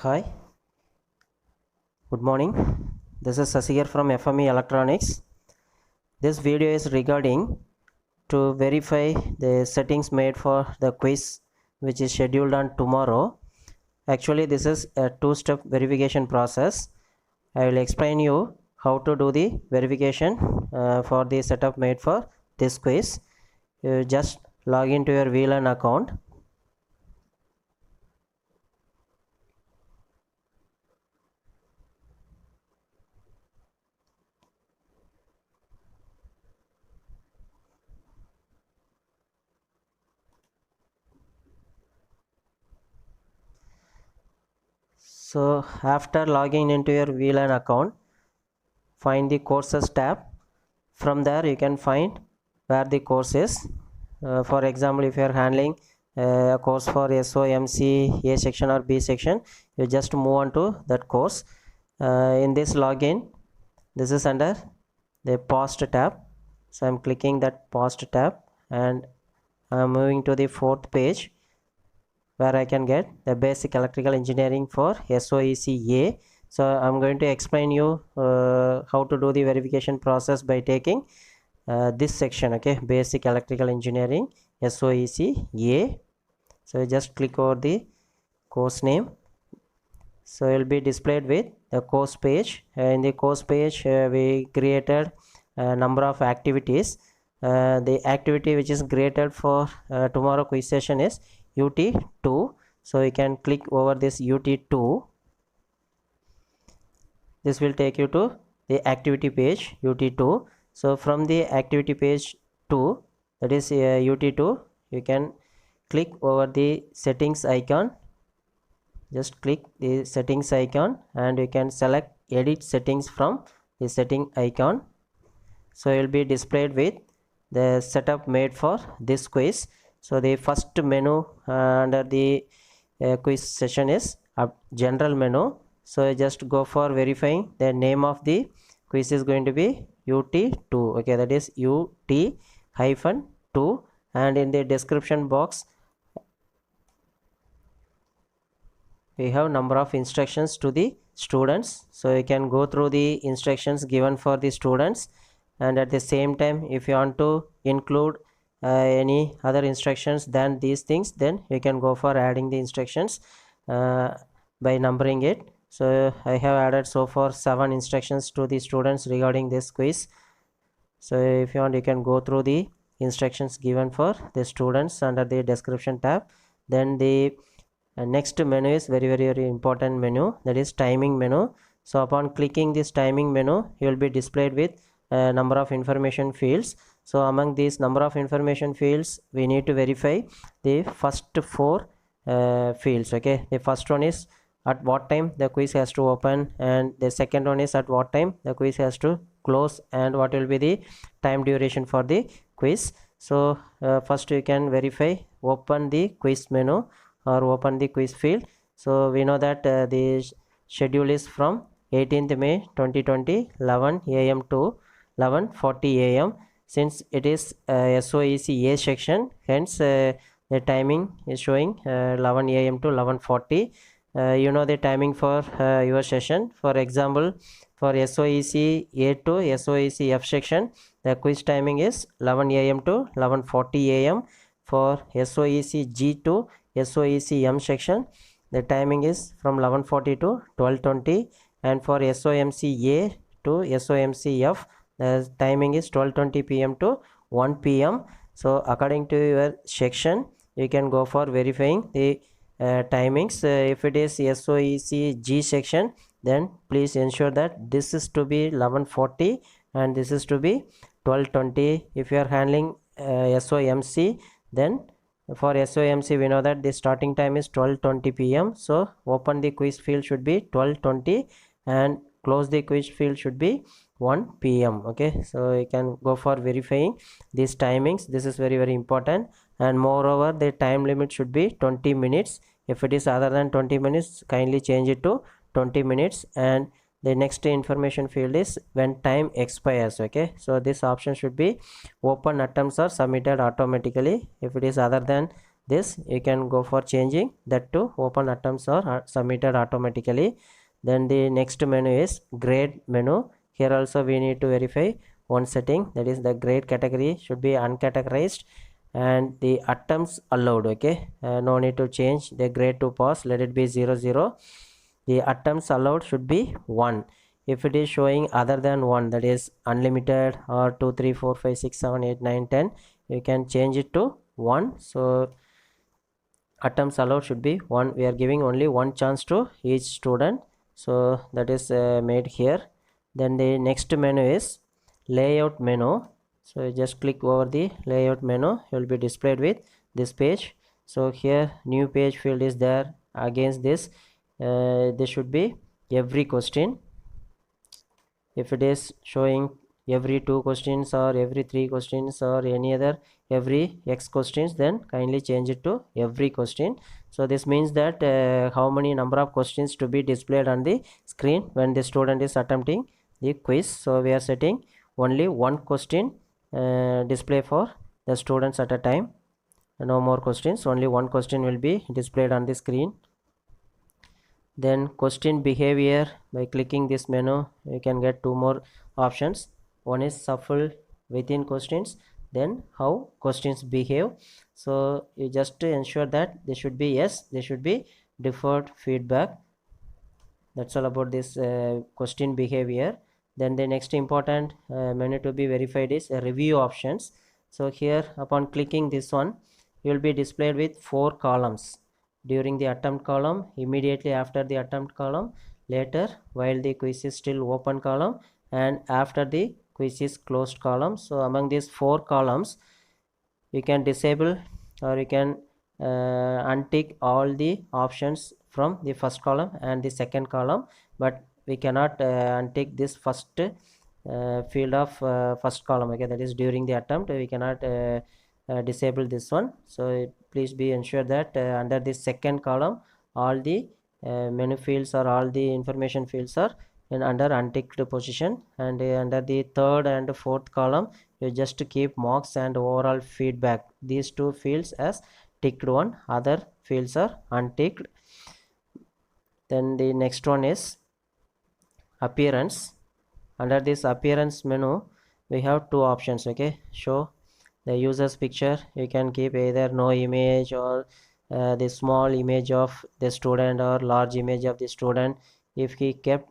Hi, good morning. This is Sasi here from FME Electronics. This video is regarding to verify the settings made for the quiz which is scheduled on tomorrow. Actually, this is a two-step verification process. I will explain you how to do the verification for the setup made for this quiz. You just log into your VLAN account. So after logging into your VLAN account, find the courses tab. From there you can find where the course is. For example, if you are handling a course for SOMC A section or B section, you just move on to that course. In this login, this is under the past tab, so I'm clicking that past tab and I'm moving to the fourth page where I can get the basic electrical engineering for SOEC-A. So I'm going to explain you how to do the verification process by taking this section, okay, basic electrical engineering SOEC-A. So you just click over the course name. So it will be displayed with the course page. In the course page we created a number of activities. The activity which is created for tomorrow quiz session is UT2. So you can click over this UT2. This will take you to the activity page UT2. So from the activity page 2, that is UT2, you can click over the settings icon. Just click the settings icon and you can select edit settings from the setting icon. So it will be displayed with the setup made for this quiz. So the first menu under the quiz session is general menu. So just go for verifying the name of the quiz is going to be UT2, okay, that is UT-2, and in the description box we have number of instructions to the students. So you can go through the instructions given for the students, and at the same time if you want to include any other instructions than these things, then you can go for adding the instructions by numbering it. So I have added so far 7 instructions to the students regarding this quiz. So if you want, you can go through the instructions given for the students under the description tab. Then the next menu is very important menu, that is timing menu. So upon clicking this timing menu, you will be displayed with a number of information fields. So among these number of information fields, we need to verify the first 4 fields, okay. The first one is at what time the quiz has to open, and the second one is at what time the quiz has to close, and what will be the time duration for the quiz. So first you can verify, open the quiz menu or open the quiz field. So we know that the schedule is from 18th May 2020 11 AM to 11:40 AM. Since it is SOEC A section, hence the timing is showing 11 AM to 11:40. You know the timing for your session. For example, for SOEC A to SOEC F section, the quiz timing is 11 AM to 11:40 AM. For SOEC G to SOEC M section, the timing is from 11:40 to 12:20, and for SOMC A to SOMC F, the timing is 12:20 PM to 1 PM. So according to your section, you can go for verifying the timings. If it is SOEC G section, then please ensure that this is to be 11:40 and this is to be 12:20. If you are handling SOMC, then for SOMC we know that the starting time is 12:20 PM. So open the quiz field should be 12:20 and close the quiz field should be 1 PM, okay. So you can go for verifying these timings. This is very important, and moreover the time limit should be 20 minutes. If it is other than 20 minutes, kindly change it to 20 minutes. And the next information field is when time expires, okay. So this option should be open attempts are submitted automatically. If it is other than this, you can go for changing that to open attempts or submitted automatically. Then the next menu is grade menu. Here also we need to verify one setting, that is the grade category should be uncategorized and the attempts allowed. Okay, no need to change the grade to pass, let it be 00. The attempts allowed should be 1. If it is showing other than 1, that is unlimited or 2 3 4 5 6 7 8 9 10, you can change it to 1. So attempts allowed should be 1. We are giving only one chance to each student, so that is made here. Then the next menu is layout menu. So just click over the layout menu, you will be displayed with this page. So here new page field is there. Against this, this should be every question. If it is showing every 2 questions or every 3 questions or any other every x questions, then kindly change it to every question. So this means that how many number of questions to be displayed on the screen when the student is attempting the quiz. So we are setting only one question display for the students at a time, no more questions, only one question will be displayed on the screen. Then question behavior, by clicking this menu you can get two more options. One is shuffle within questions, then how questions behave. So you just ensure that they should be yes, they should be deferred feedback. That's all about this question behavior. Then the next important menu to be verified is review options. So here upon clicking this one, you will be displayed with 4 columns: during the attempt column, immediately after the attempt column, later while the quiz is still open column, and after the quiz is closed column. So among these 4 columns, you can disable or you can untick all the options from the first column and the second column, but we cannot untick this first field of first column. Okay, that is during the attempt, we cannot disable this one. So please be ensured that under the second column all the menu fields or all the information fields are in under unticked position, and under the third and fourth column you just keep marks and overall feedback, these two fields as ticked one, other fields are unticked. Then the next one is appearance. Under this appearance menu we have two options. Okay, show the user's picture, you can keep either no image or the small image of the student or large image of the student. If he kept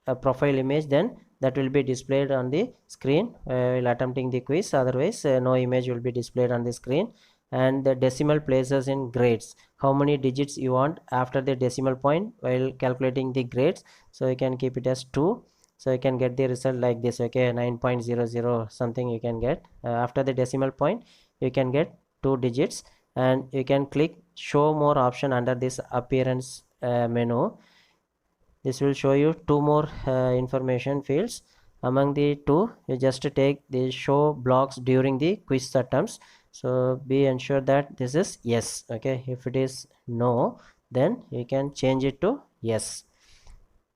a profile image, then that will be displayed on the screen while attempting the quiz, otherwise no image will be displayed on the screen. And the decimal places in grades, how many digits you want after the decimal point while calculating the grades. So you can keep it as 2, so you can get the result like this. Okay, 9.00 something you can get after the decimal point, you can get 2 digits. And you can click show more option under this appearance menu. This will show you two more information fields. Among the two, you just take the show blocks during the quiz attempts. So be ensured that this is yes. Okay, if it is no, then you can change it to yes.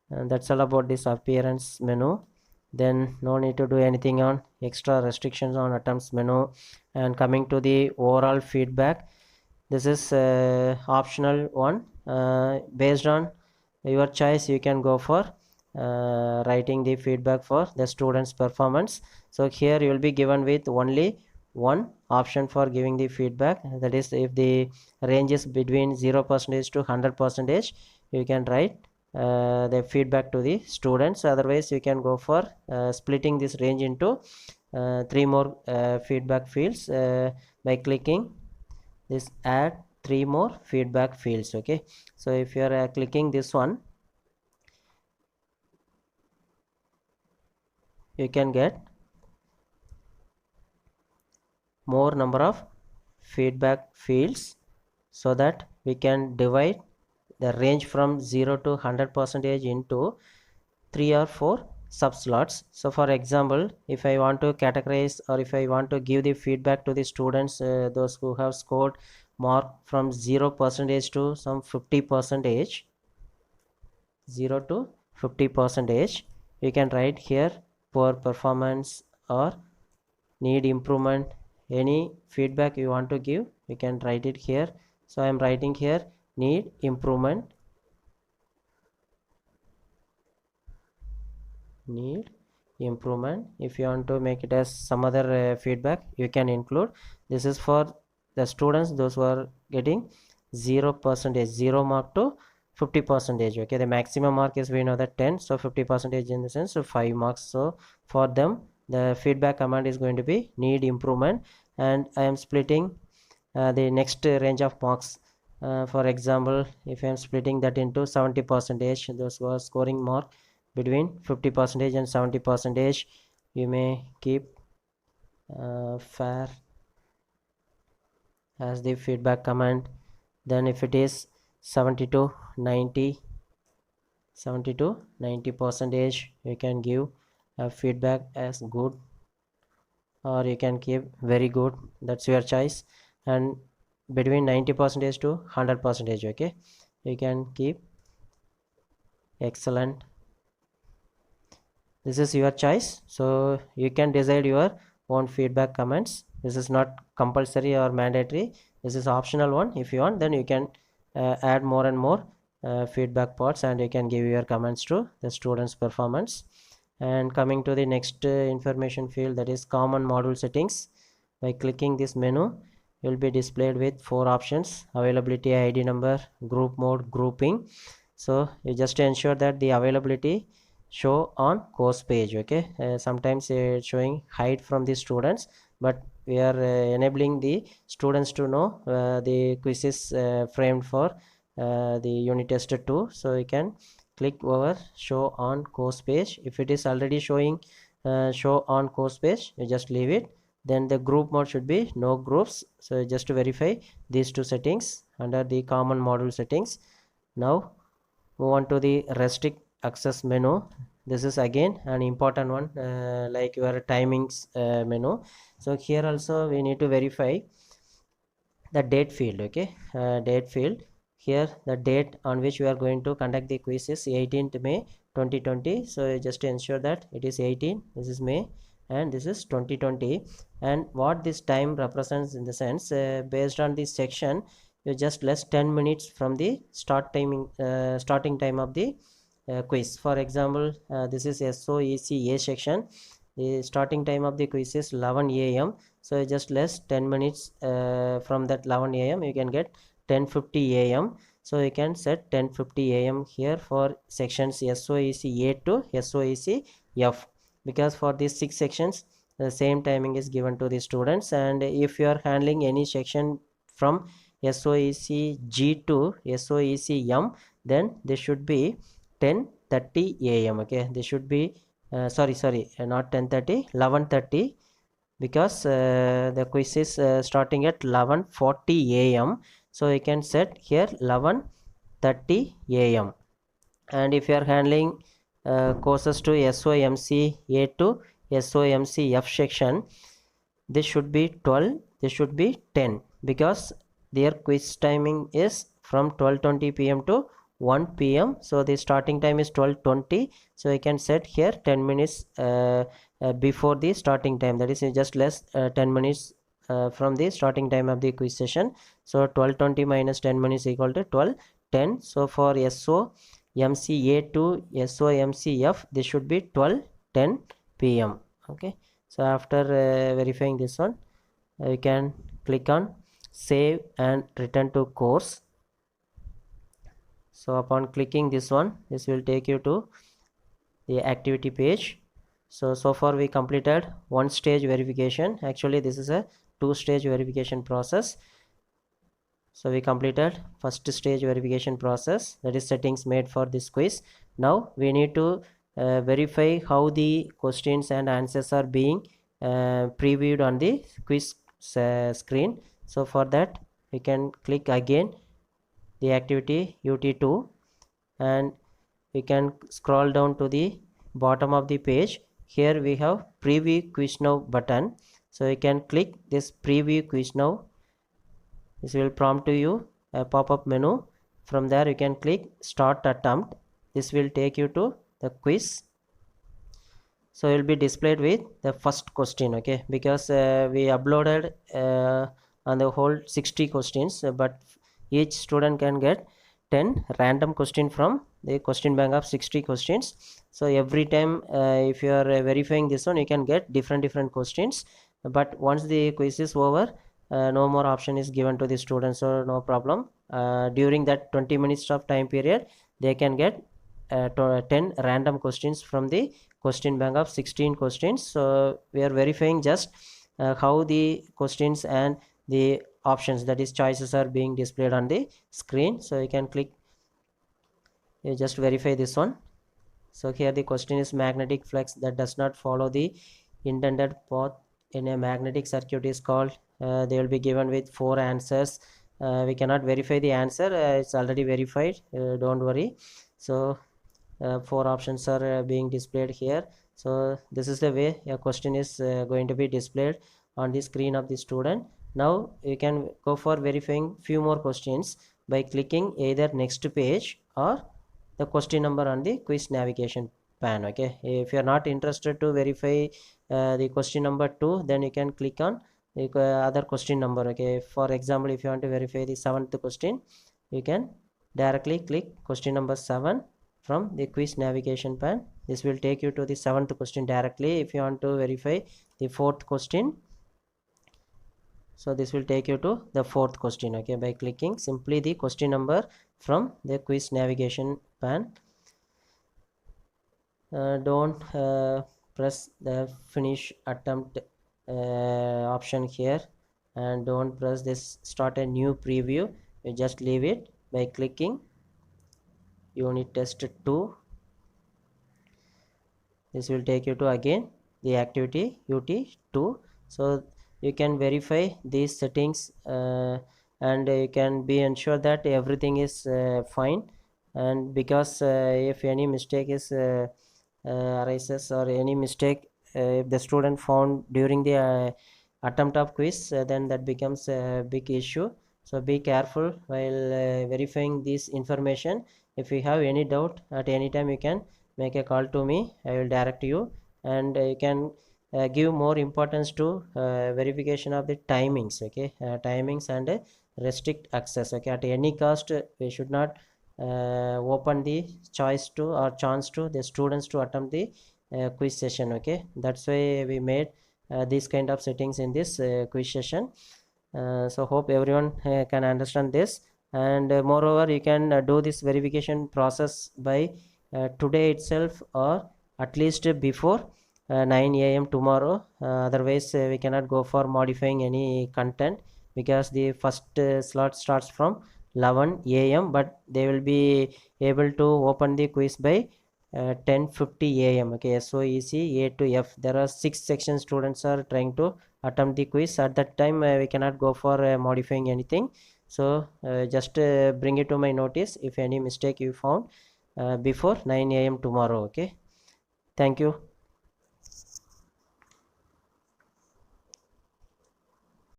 And that's all about this appearance menu. Then no need to do anything on extra restrictions on attempts menu. And coming to the overall feedback, this is optional one. Based on your choice, you can go for writing the feedback for the students performance. So here you will be given with only one option for giving the feedback, that is if the range is between 0% to 100%, you can write the feedback to the students. Otherwise you can go for splitting this range into 3 more feedback fields by clicking this add 3 more feedback fields. Okay, so if you are clicking this one, you can get more number of feedback fields, so that we can divide the range from 0 to 100% into 3 or 4 subslots. So for example, if I want to categorize or if I want to give the feedback to the students, those who have scored mark from 0% to some 50%, 0 to 50%, you can write here poor performance or need improvement, any feedback you want to give, we can write it here. So I am writing here need improvement, need improvement. If you want to make it as some other feedback, you can include. This is for the students those who are getting 0%, 0 mark to 50%. Okay, the maximum mark is, we know that 10, so 50% in the sense, so 5 marks. So for them the feedback command is going to be need improvement, and I am splitting the next range of marks. For example, if I am splitting that into 70%, those who are scoring mark between 50% and 70%, you may keep fair as the feedback command. Then if it is 70 to 90, 70 to 90%, you can give a feedback as good, or you can keep very good, that's your choice. And between 90% to 100%, okay, you can keep excellent. This is your choice, so you can decide your own feedback comments. This is not compulsory or mandatory, this is optional one. If you want, then you can add more and more feedback parts, and you can give your comments to the students performance. And coming to the next information field, that is common module settings. By clicking this menu, you will be displayed with 4 options: availability, ID number, group mode, grouping. So you just ensure that the availability show on course page. Okay, sometimes it's showing hide from the students, but we are enabling the students to know the quizzes framed for the unit test 2. So you can click over show on course page. If it is already showing show on course page, you just leave it. Then the group mode should be no groups, so just to verify these two settings under the common module settings. Now move on to the Rustic access menu. This is again an important one, like your timings menu. So here also we need to verify the date field. Okay, date field, here the date on which we are going to conduct the quiz is 18th May 2020. So just to ensure that it is 18, this is May, and this is 2020. And what this time represents in the sense, based on this section, you just less 10 minutes from the starting time of the quiz. For example, this is SOECA section. The starting time of the quiz is 11 a.m. So just less 10 minutes from that 11 a.m. you can get 10:50 a.m. So you can set 10:50 a.m. here for sections SOEC A to SOEC F, because for these 6 sections the same timing is given to the students. And if you are handling any section from SOEC G to SOEC M, then they should be 10:30 a.m. okay, they should be sorry, not 10:30, 11:30, because the quiz is starting at 11:40 a.m. so you can set here 11:30 a.m. And if you are handling courses to SOMC A to SOMC F section, this should be 12, this should be 10, because their quiz timing is from 12:20 p.m. to 1 p.m. so the starting time is 12:20. So you can set here 10 minutes before the starting time, that is just less 10 minutes from the starting time of the quiz session. So 12:20 minus 10 minutes equal to 12:10. So for SOMCA to SOMCF, this should be 12:10 p.m. okay. So after verifying this one, you can click on save and return to course. So upon clicking this one, this will take you to the activity page. So far we completed one stage verification. Actually this is a 2-stage verification process. So we completed first stage verification process, that is settings made for this quiz. Now we need to verify how the questions and answers are being previewed on the quiz screen. So for that we can click again the activity UT2, and we can scroll down to the bottom of the page. Here we have preview quiz now button, so you can click this preview quiz now. This will prompt to you a pop-up menu. From there you can click start attempt. This will take you to the quiz. So it will be displayed with the first question, okay, because we uploaded on the whole 60 questions, but each student can get 10 random question from the question bank of 60 questions. So every time if you are verifying this one, you can get different questions, but once the quiz is over, no more option is given to the students, so no problem. During that 20 minutes of time period, they can get 10 random questions from the question bank of 16 questions. So we are verifying just how the questions and the options, that is choices, are being displayed on the screen. So you can click, you just verify this one. So here the question is magnetic flux that does not follow the intended path in a magnetic circuit is called. They will be given with 4 answers. We cannot verify the answer, it's already verified, don't worry. So 4 options are being displayed here. So this is the way a question is going to be displayed on the screen of the student. Now you can go for verifying few more questions by clicking either next page or the question number on the quiz navigation pane. Okay, if you are not interested to verify the question number 2, then you can click on the other question number. Okay, for example, if you want to verify the 7th question, you can directly click question number 7 from the quiz navigation pane. This will take you to the 7th question directly. If you want to verify the 4th question, so this will take you to the 4th question. Okay, by clicking simply the question number from the quiz navigation pane. Don't press the finish attempt option here, and don't press this start a new preview. You just leave it by clicking unit test 2. This will take you to again the activity ut2. So you can verify these settings, and you can be ensure that everything is fine. And because if any mistake is arises, or any mistake if the student found during the attempt of quiz, then that becomes a big issue. So be careful while verifying this information. If you have any doubt at any time, you can make a call to me, I will direct you. And you can give more importance to verification of the timings. Okay, timings and restrict access. Okay, at any cost we should not open the choice to or chance to the students to attempt the quiz session. Okay, that's why we made these kind of settings in this quiz session. So hope everyone can understand this. And moreover, you can do this verification process by today itself, or at least before 9 a.m. tomorrow. Otherwise we cannot go for modifying any content, because the first slot starts from 11 a.m., but they will be able to open the quiz by 10:50 a.m. Okay, SOEC A to F, there are 6 section students are trying to attempt the quiz. At that time we cannot go for modifying anything. So just bring it to my notice if any mistake you found before 9 a.m. tomorrow. Okay, thank you.